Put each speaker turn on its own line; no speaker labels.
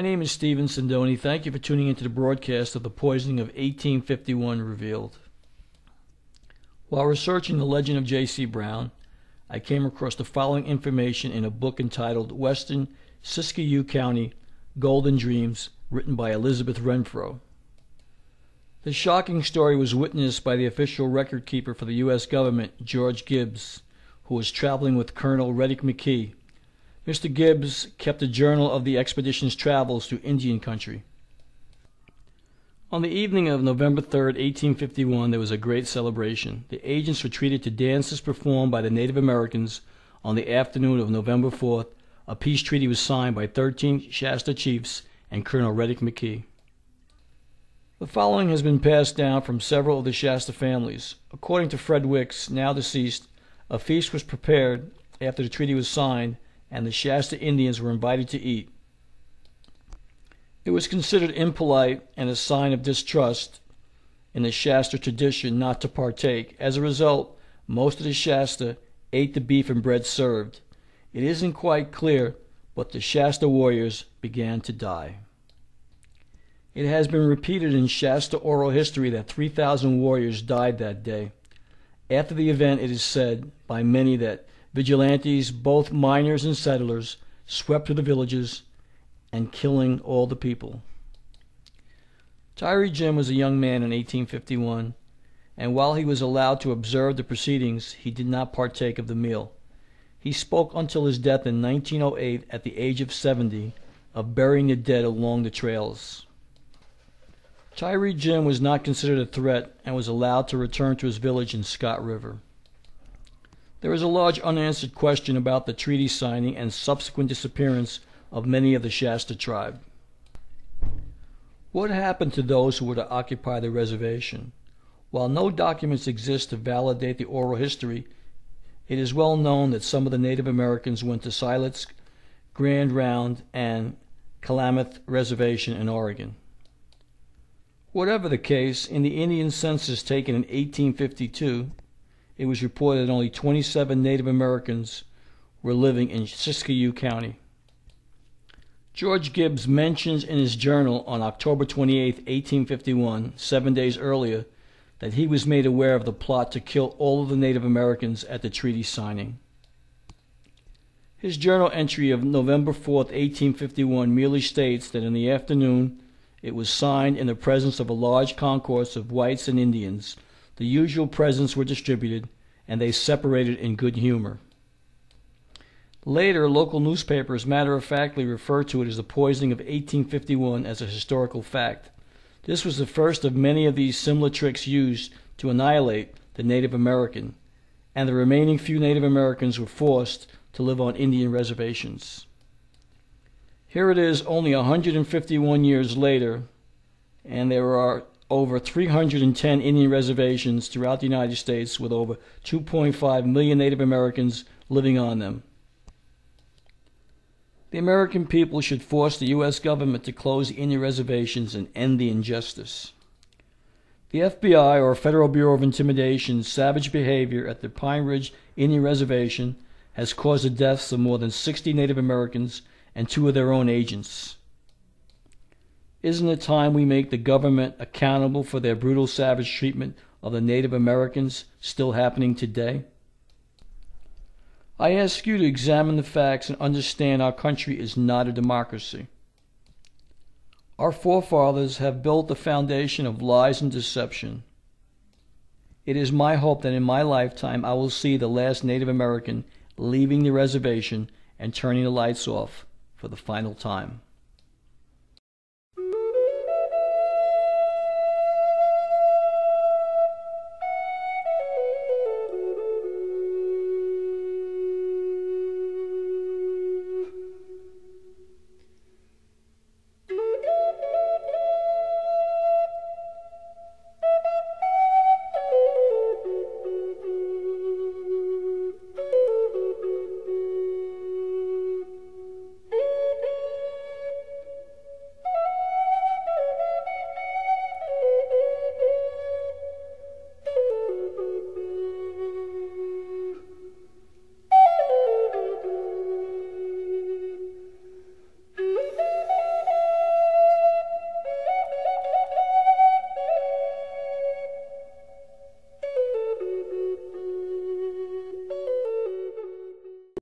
My name is Stephen Sindoni. Thank you for tuning into the broadcast of the poisoning of 1851 revealed. While researching the legend of J.C. Brown, I came across the following information in a book entitled Western Siskiyou County Golden Dreams, written by Elizabeth Renfro. The shocking story was witnessed by the official record keeper for the U.S. government, George Gibbs, who was traveling with Colonel Reddick McKee. Mr. Gibbs kept a journal of the expedition's travels through Indian country. On the evening of November 3rd, 1851, there was a great celebration. The agents were treated to dances performed by the Native Americans. On the afternoon of November 4th, a peace treaty was signed by 13 Shasta chiefs and Colonel Reddick McKee. The following has been passed down from several of the Shasta families. According to Fred Wicks, now deceased, a feast was prepared after the treaty was signed, and the Shasta Indians were invited to eat. It was considered impolite and a sign of distrust in the Shasta tradition not to partake. As a result, most of the Shasta ate the beef and bread served. It isn't quite clear, but the Shasta warriors began to die. It has been repeated in Shasta oral history that 3,000 warriors died that day. After the event, it is said by many that vigilantes, both miners and settlers, swept through the villages and killing all the people. Tyre Jim was a young man in 1851, and while he was allowed to observe the proceedings, he did not partake of the meal. He spoke until his death in 1908 at the age of 70 of burying the dead along the trails. Tyre Jim was not considered a threat and was allowed to return to his village in Scott River. There is a large unanswered question about the treaty signing and subsequent disappearance of many of the Shasta tribe. What happened to those who were to occupy the reservation? While no documents exist to validate the oral history, it is well known that some of the Native Americans went to Silet's, Grand Round, and Klamath Reservation in Oregon. Whatever the case, in the Indian census taken in 1852, it was reported that only 27 Native Americans were living in Siskiyou County. George Gibbs mentions in his journal on October 28, 1851, 7 days earlier, that he was made aware of the plot to kill all of the Native Americans at the treaty signing. His journal entry of November 4, 1851 merely states that in the afternoon it was signed in the presence of a large concourse of whites and Indians. The usual presents were distributed, and they separated in good humor. Later, local newspapers matter-of-factly referred to it as the poisoning of 1851 as a historical fact. This was the first of many of these similar tricks used to annihilate the Native American, and the remaining few Native Americans were forced to live on Indian reservations. Here it is only 151 years later, and there are over 310 Indian reservations throughout the United States with over 2.5 million Native Americans living on them. The American people should force the U.S. government to close the Indian reservations and end the injustice. The FBI, or Federal Bureau of Intimidation's savage behavior at the Pine Ridge Indian Reservation has caused the deaths of more than 60 Native Americans and 2 of their own agents. Isn't it time we make the government accountable for their brutal savage treatment of the Native Americans still happening today? I ask you to examine the facts and understand our country is not a democracy. Our forefathers have built the foundation of lies and deception. It is my hope that in my lifetime I will see the last Native American leaving the reservation and turning the lights off for the final time.